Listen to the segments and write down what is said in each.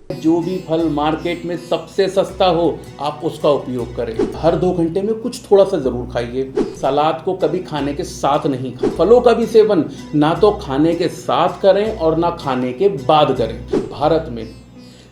जो भी फल मार्केट में सबसे सस्ता हो आप उसका उपयोग करें। हर 2 घंटे में कुछ थोड़ा सा जरूर खाइए। सलाद को कभी खाने के साथ नहीं खाएं। फलों का भी सेवन ना तो खाने के साथ करें और ना खाने के बाद करें। भारत में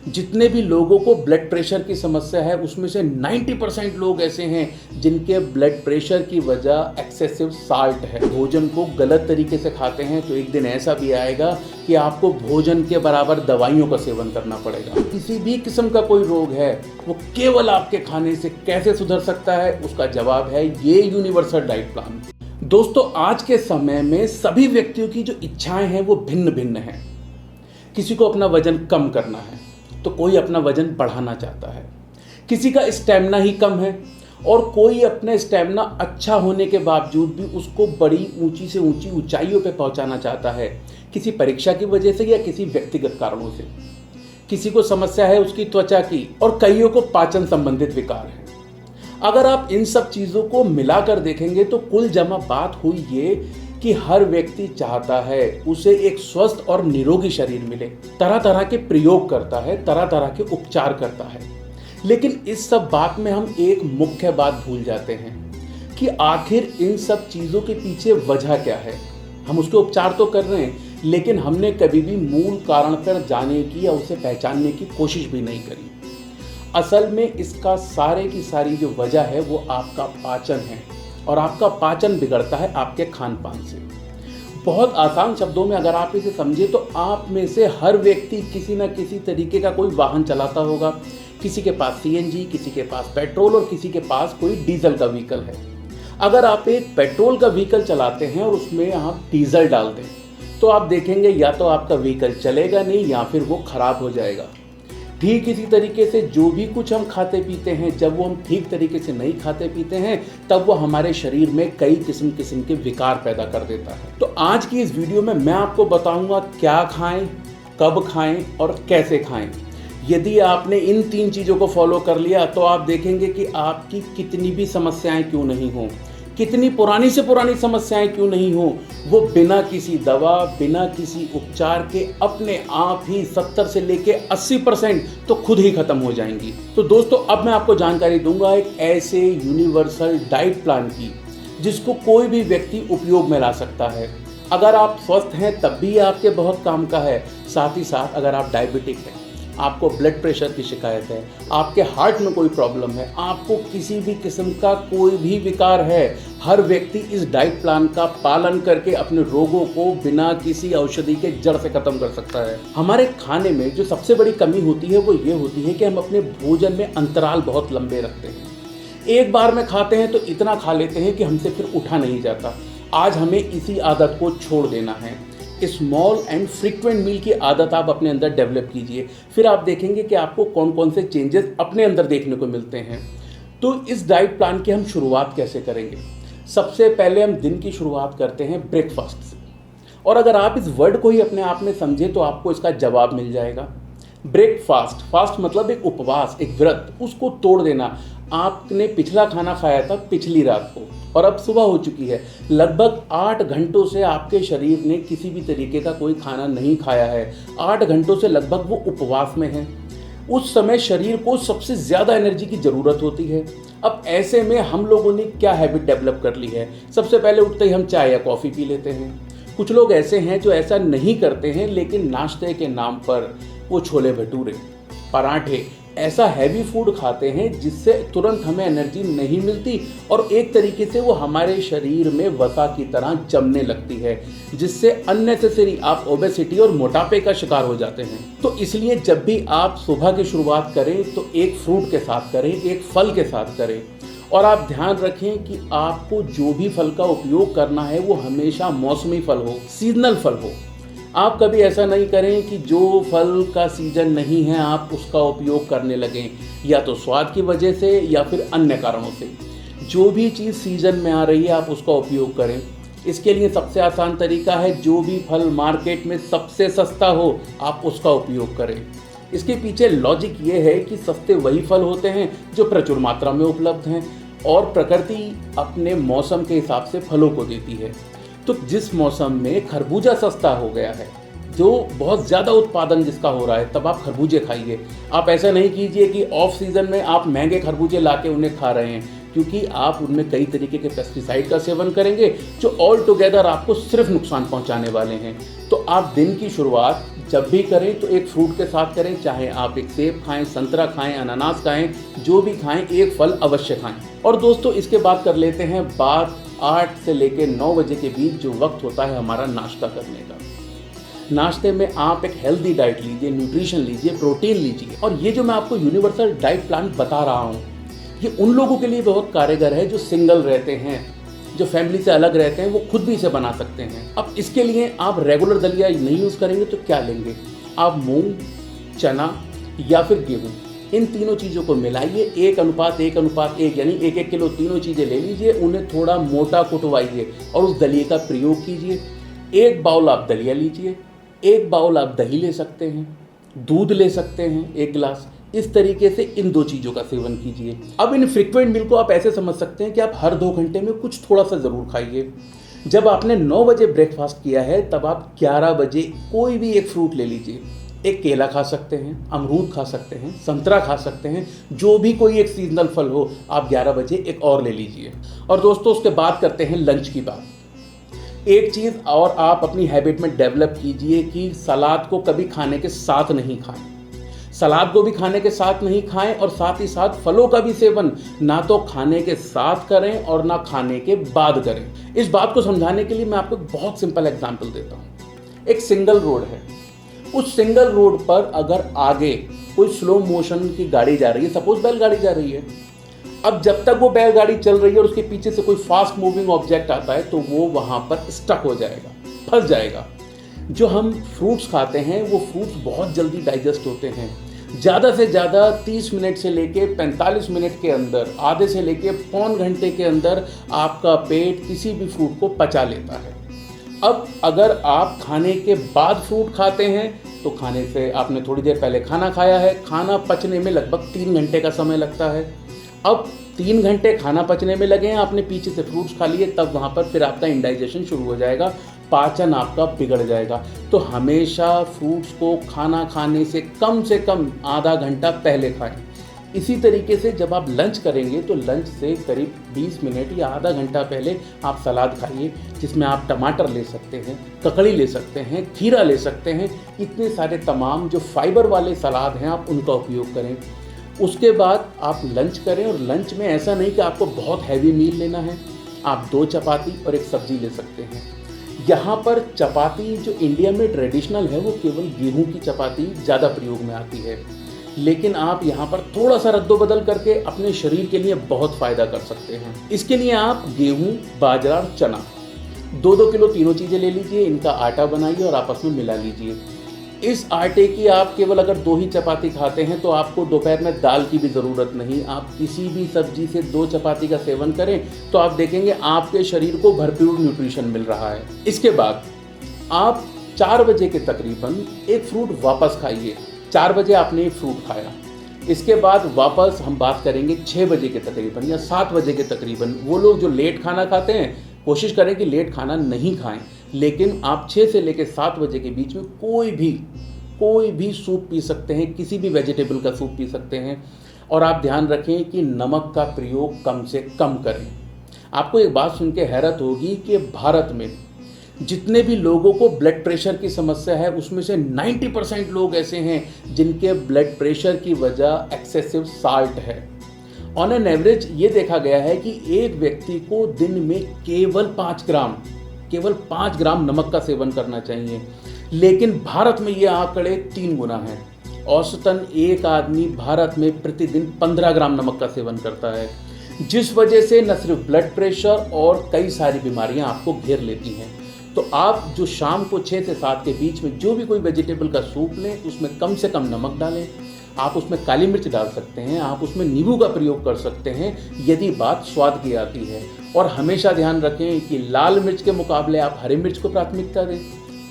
जितने भी लोगों को ब्लड प्रेशर की समस्या है उसमें से 90% लोग ऐसे हैं जिनके ब्लड प्रेशर की वजह एक्सेसिव साल्ट है। भोजन को गलत तरीके से खाते हैं तो एक दिन ऐसा भी आएगा कि आपको भोजन के बराबर दवाइयों का सेवन करना पड़ेगा। किसी भी किस्म का कोई रोग है वो केवल आपके खाने से कैसे सुधर सकता है, उसका जवाब है ये यूनिवर्सल डाइट प्लान। दोस्तों, आज के समय में सभी व्यक्तियों की जो इच्छाएं हैं वो भिन्न भिन्न हैं। किसी को अपना वजन कम करना है तो कोई अपना वजन बढ़ाना चाहता है, किसी का स्टैमिना ही कम है और कोई अपना स्टैमिना अच्छा होने के बावजूद भी उसको बड़ी ऊंची से ऊंची ऊंचाइयों पे पहुंचाना चाहता है, किसी परीक्षा की वजह से या किसी व्यक्तिगत कारणों से। किसी को समस्या है उसकी त्वचा की और कईयों को पाचन संबंधित विकार है। अगर आप इन सब चीज़ों को मिलाकर देखेंगे तो कुल जमा बात हुई ये कि हर व्यक्ति चाहता है उसे एक स्वस्थ और निरोगी शरीर मिले। तरह तरह के प्रयोग करता है, तरह तरह के उपचार करता है, लेकिन इस सब बात में हम एक मुख्य बात भूल जाते हैं कि आखिर इन सब चीज़ों के पीछे वजह क्या है। हम उसके उपचार तो कर रहे हैं लेकिन हमने कभी भी मूल कारण पर जाने की या उसे पहचानने की कोशिश भी नहीं करी। असल में इसका सारे की सारी जो वजह है वो आपका पाचन है और आपका पाचन बिगड़ता है आपके खान पान से। बहुत आसान शब्दों में अगर आप इसे समझे तो आप में से हर व्यक्ति किसी न किसी तरीके का कोई वाहन चलाता होगा। किसी के पास सीएनजी, किसी के पास पेट्रोल और किसी के पास कोई डीजल का व्हीकल है। अगर आप एक पेट्रोल का व्हीकल चलाते हैं और उसमें आप डीजल डाल दें तो आप देखेंगे या तो आपका व्हीकल चलेगा नहीं या फिर वो खराब हो जाएगा। ठीक इसी तरीके से जो भी कुछ हम खाते पीते हैं, जब वो हम ठीक तरीके से नहीं खाते पीते हैं तब वो हमारे शरीर में कई किस्म किस्म के विकार पैदा कर देता है। तो आज की इस वीडियो में मैं आपको बताऊंगा क्या खाएं, कब खाएं और कैसे खाएं। यदि आपने इन 3 चीज़ों को फॉलो कर लिया तो आप देखेंगे कि आपकी कितनी भी समस्याएं क्यों नहीं हों, कितनी पुरानी से पुरानी समस्याएं क्यों नहीं हो, वो बिना किसी दवा, बिना किसी उपचार के अपने आप ही 70 से लेके 80% तो खुद ही खत्म हो जाएंगी। तो दोस्तों, अब मैं आपको जानकारी दूंगा एक ऐसे यूनिवर्सल डाइट प्लान की जिसको कोई भी व्यक्ति उपयोग में ला सकता है। अगर आप स्वस्थ हैं तब भी आपके बहुत काम का है। साथ ही साथ अगर आप डायबिटिक हैं, आपको ब्लड प्रेशर की शिकायत है, आपके हार्ट में कोई प्रॉब्लम है, आपको किसी भी किस्म का कोई भी विकार है, हर व्यक्ति इस डाइट प्लान का पालन करके अपने रोगों को बिना किसी औषधि के जड़ से खत्म कर सकता है। हमारे खाने में जो सबसे बड़ी कमी होती है वो ये होती है कि हम अपने भोजन में अंतराल बहुत लंबे रखते हैं। एक बार में खाते हैं तो इतना खा लेते हैं कि हमसे फिर उठा नहीं जाता। आज हमें इसी आदत को छोड़ देना है। स्मॉल एंड फ्रीक्वेंट मील की आदत आप अपने अंदर डेवलप कीजिए, फिर आप देखेंगे कि आपको कौन कौन से चेंजेस अपने अंदर देखने को मिलते हैं। तो इस डाइट प्लान की हम शुरुआत कैसे करेंगे? सबसे पहले हम दिन की शुरुआत करते हैं ब्रेकफास्ट से, और अगर आप इस वर्ड को ही अपने आप में समझे तो आपको इसका जवाब मिल जाएगा। ब्रेकफास्ट, फास्ट मतलब एक उपवास, एक व्रत, उसको तोड़ देना। आपने पिछला खाना खाया था पिछली रात को और अब सुबह हो चुकी है। लगभग 8 घंटों से आपके शरीर ने किसी भी तरीके का कोई खाना नहीं खाया है। 8 घंटों से लगभग वो उपवास में है। उस समय शरीर को सबसे ज़्यादा एनर्जी की ज़रूरत होती है। अब ऐसे में हम लोगों ने क्या हैबिट डेवलप कर ली है? सबसे पहले उठते ही हम चाय या कॉफ़ी पी लेते हैं। कुछ लोग ऐसे हैं जो ऐसा नहीं करते हैं लेकिन नाश्ते के नाम पर वो छोले भटूरे, पराठे, ऐसा हैवी फूड खाते हैं जिससे तुरंत हमें एनर्जी नहीं मिलती और एक तरीके से वो हमारे शरीर में वसा की तरह जमने लगती है, जिससे अननेसेसरी आप ओबेसिटी और मोटापे का शिकार हो जाते हैं। तो इसलिए जब भी आप सुबह की शुरुआत करें तो एक फ्रूट के साथ करें, एक फल के साथ करें, और आप ध्यान रखें कि आपको जो भी फल का उपयोग करना है वो हमेशा मौसमी फल हो, सीजनल फल हो। आप कभी ऐसा नहीं करें कि जो फल का सीजन नहीं है आप उसका उपयोग करने लगें, या तो स्वाद की वजह से या फिर अन्य कारणों से। जो भी चीज़ सीजन में आ रही है आप उसका उपयोग करें। इसके लिए सबसे आसान तरीका है जो भी फल मार्केट में सबसे सस्ता हो आप उसका उपयोग करें। इसके पीछे लॉजिक ये है कि सस्ते वही फल होते हैं जो प्रचुर मात्रा में उपलब्ध हैं और प्रकृति अपने मौसम के हिसाब से फलों को देती है। तो जिस मौसम में खरबूजा सस्ता हो गया है, जो बहुत ज़्यादा उत्पादन जिसका हो रहा है, तब आप खरबूजे खाइए। आप ऐसा नहीं कीजिए कि ऑफ सीज़न में आप महंगे खरबूजे ला के उन्हें खा रहे हैं, क्योंकि आप उनमें कई तरीके के पेस्टिसाइड का सेवन करेंगे जो ऑल टुगेदर आपको सिर्फ नुकसान पहुंचाने वाले हैं। तो आप दिन की शुरुआत जब भी करें तो एक फ्रूट के साथ करें, चाहे आप एक सेब खाएं, संतरा खाएं, अनानास खाएं, जो भी खाएं एक फल अवश्य खाएं। और दोस्तों इसके बाद कर लेते हैं बात 8 से लेकर 9 बजे के बीच जो वक्त होता है हमारा नाश्ता करने का। नाश्ते में आप एक हेल्दी डाइट लीजिए, न्यूट्रिशन लीजिए, प्रोटीन लीजिए। और ये जो मैं आपको यूनिवर्सल डाइट प्लान बता रहा हूँ, ये उन लोगों के लिए बहुत कारगर है जो सिंगल रहते हैं, जो फैमिली से अलग रहते हैं, वो खुद भी इसे बना सकते हैं। अब इसके लिए आप रेगुलर दलिया नहीं यूज़ करेंगे तो क्या लेंगे? आप मूंग, चना या फिर गेहूँ, इन तीनों चीज़ों को मिलाइए, 1:1:1 यानी 1-1 किलो तीनों चीज़ें ले लीजिए, उन्हें थोड़ा मोटा कुटवाइए और उस दलिए का प्रयोग कीजिए। 1 बाउल आप दलिया लीजिए, 1 बाउल आप दही ले सकते हैं, दूध ले सकते हैं 1 गिलास। इस तरीके से इन 2 चीज़ों का सेवन कीजिए। अब इन फ्रीक्वेंट मील को आप ऐसे समझ सकते हैं कि आप हर 2 घंटे में कुछ थोड़ा सा ज़रूर खाइए। जब आपने 9 बजे ब्रेकफास्ट किया है तब आप 11 बजे कोई भी एक फ्रूट ले लीजिए। एक केला खा सकते हैं, अमरूद खा सकते हैं, संतरा खा सकते हैं, जो भी कोई एक सीजनल फल हो आप 11 बजे एक और ले लीजिए। और दोस्तों उसके बाद करते हैं लंच की बात। एक चीज़ और आप अपनी हैबिट में डेवलप कीजिए कि सलाद को कभी खाने के साथ नहीं खाएं। सलाद को भी खाने के साथ नहीं खाएं और साथ ही साथ फलों का भी सेवन ना तो खाने के साथ करें और ना खाने के बाद करें। इस बात को समझाने के लिए मैं आपको एक बहुत सिंपल एग्जांपल देता हूँ। एक सिंगल रोड है, उस सिंगल रोड पर अगर आगे कोई स्लो मोशन की गाड़ी जा रही है, सपोज बैलगाड़ी जा रही है, अब जब तक वो बैलगाड़ी चल रही है और उसके पीछे से कोई फास्ट मूविंग ऑब्जेक्ट आता है तो वो वहाँ पर स्टक हो जाएगा, फंस जाएगा। जो हम फ्रूट्स खाते हैं वो फ्रूट्स बहुत जल्दी डाइजेस्ट होते हैं। ज़्यादा से ज़्यादा 30 मिनट से लेके 45 मिनट के अंदर, आधे से लेके पौन घंटे के अंदर आपका पेट किसी भी फ्रूट को पचा लेता है। अब अगर आप खाने के बाद फ्रूट खाते हैं तो खाने से आपने थोड़ी देर पहले खाना खाया है, खाना पचने में लगभग 3 घंटे का समय लगता है। अब 3 घंटे खाना पचने में लगे हैं, आपने पीछे से फ्रूट्स खा लिए, तब वहाँ पर फिर आपका इंडाइजेशन शुरू हो जाएगा, पाचन आपका बिगड़ जाएगा। तो हमेशा फ्रूट्स को खाना खाने से कम आधा घंटा पहले खाएं। इसी तरीके से जब आप लंच करेंगे तो लंच से करीब 20 मिनट या आधा घंटा पहले आप सलाद खाइए, जिसमें आप टमाटर ले सकते हैं, ककड़ी ले सकते हैं, खीरा ले सकते हैं। इतने सारे तमाम जो फाइबर वाले सलाद हैं आप उनका उपयोग करें। उसके बाद आप लंच करें और लंच में ऐसा नहीं कि आपको बहुत हैवी मील लेना है, आप 2 चपाती और एक सब्जी ले सकते हैं। यहाँ पर चपाती जो इंडिया में ट्रेडिशनल है वो केवल गेहूं की चपाती ज़्यादा प्रयोग में आती है, लेकिन आप यहाँ पर थोड़ा सा रद्दो बदल करके अपने शरीर के लिए बहुत फ़ायदा कर सकते हैं। इसके लिए आप गेहूं, बाजरा और चना 2-2 किलो तीनों चीज़ें ले लीजिए, इनका आटा बनाइए और आपस में मिला लीजिए। इस आटे की आप केवल अगर 2 ही चपाती खाते हैं तो आपको दोपहर में दाल की भी ज़रूरत नहीं। आप किसी भी सब्जी से 2 चपाती का सेवन करें तो आप देखेंगे आपके शरीर को भरपूर न्यूट्रिशन मिल रहा है। इसके बाद आप 4 बजे के तकरीबन एक फ्रूट वापस खाइए। 4 बजे आपने एक फ्रूट खाया, इसके बाद वापस हम बात करेंगे 6 बजे के तकरीबन या 7 बजे के तकरीबन। वो लोग जो लेट खाना खाते हैं कोशिश करें कि लेट खाना नहीं खाएं, लेकिन आप 6 से लेकर 7 बजे के बीच में कोई भी सूप पी सकते हैं, किसी भी वेजिटेबल का सूप पी सकते हैं। और आप ध्यान रखें कि नमक का प्रयोग कम से कम करें। आपको एक बात सुन के हैरत होगी कि भारत में जितने भी लोगों को ब्लड प्रेशर की समस्या है उसमें से 90% लोग ऐसे हैं जिनके ब्लड प्रेशर की वजह एक्सेसिव साल्ट है। ऑन एन एवरेज ये देखा गया है कि एक व्यक्ति को दिन में केवल 5 ग्राम नमक का सेवन करना चाहिए, लेकिन भारत में ये आंकड़े 3 गुना हैं। औसतन एक आदमी भारत में प्रतिदिन 15 ग्राम नमक का सेवन करता है, जिस वजह से न सिर्फ ब्लड प्रेशर और कई सारी बीमारियां आपको घेर लेती हैं। तो आप जो शाम को 6 से 7 के बीच में जो भी कोई वेजिटेबल का सूप लें उसमें कम से कम नमक डालें। आप उसमें काली मिर्च डाल सकते हैं, आप उसमें नींबू का प्रयोग कर सकते हैं यदि बात स्वाद की आती है। और हमेशा ध्यान रखें कि लाल मिर्च के मुकाबले आप हरी मिर्च को प्राथमिकता दें,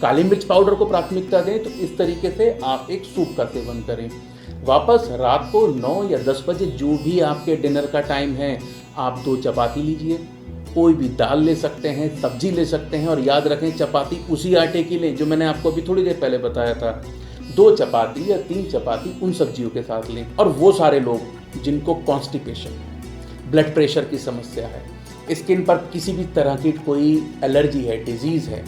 काली मिर्च पाउडर को प्राथमिकता दें। तो इस तरीके से आप एक सूप का सेवन करें। वापस रात को 9 या 10 बजे जो भी आपके डिनर का टाइम है, आप 2 चपाती लीजिए, कोई भी दाल ले सकते हैं, सब्जी ले सकते हैं, और याद रखें चपाती उसी आटे की लें जो मैंने आपको अभी थोड़ी देर पहले बताया था। 2 चपाती या 3 चपाती उन सब्जियों के साथ लें। और वो सारे लोग जिनको कॉन्स्टिपेशन, ब्लड प्रेशर की समस्या है, स्किन पर किसी भी तरह की कोई एलर्जी है, डिजीज़ है,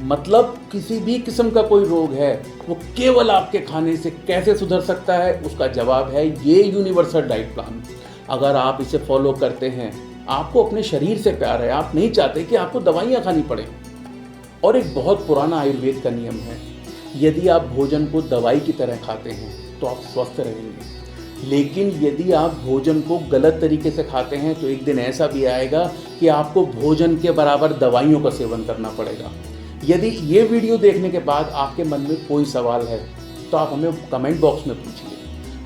मतलब किसी भी किस्म का कोई रोग है, वो केवल आपके खाने से कैसे सुधर सकता है, उसका जवाब है ये यूनिवर्सल डाइट प्लान। अगर आप इसे फॉलो करते हैं, आपको अपने शरीर से प्यार है, आप नहीं चाहते कि आपको दवाइयाँ खानी पड़े। और एक बहुत पुराना आयुर्वेद का नियम है, यदि आप भोजन को दवाई की तरह खाते हैं तो आप स्वस्थ रहेंगे, लेकिन यदि आप भोजन को गलत तरीके से खाते हैं तो एक दिन ऐसा भी आएगा कि आपको भोजन के बराबर दवाइयों का सेवन करना पड़ेगा। यदि ये वीडियो देखने के बाद आपके मन में कोई सवाल है तो आप हमें कमेंट बॉक्स में पूछिए,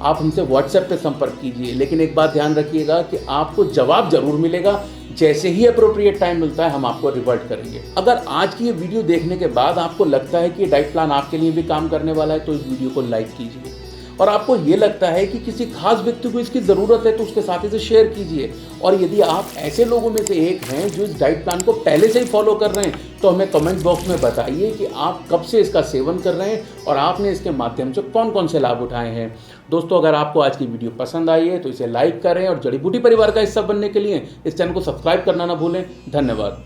आप हमसे व्हाट्सएप पे संपर्क कीजिए, लेकिन एक बात ध्यान रखिएगा कि आपको जवाब जरूर मिलेगा। जैसे ही अप्रोप्रिएट टाइम मिलता है हम आपको रिवर्ट करेंगे। अगर आज की ये वीडियो देखने के बाद आपको लगता है कि ये डाइट प्लान आपके लिए भी काम करने वाला है तो इस वीडियो को लाइक कीजिए, और आपको ये लगता है कि किसी खास व्यक्ति को इसकी ज़रूरत है तो उसके साथ इसे शेयर कीजिए। और यदि आप ऐसे लोगों में से एक हैं जो इस डाइट प्लान को पहले से ही फॉलो कर रहे हैं तो हमें कमेंट बॉक्स में बताइए कि आप कब से इसका सेवन कर रहे हैं और आपने इसके माध्यम से कौन कौन से लाभ उठाए हैं। दोस्तों, अगर आपको आज की वीडियो पसंद आई है तो इसे लाइक करें और जड़ी बूटी परिवार का हिस्सा बनने के लिए इस चैनल को सब्सक्राइब करना ना भूलें। धन्यवाद।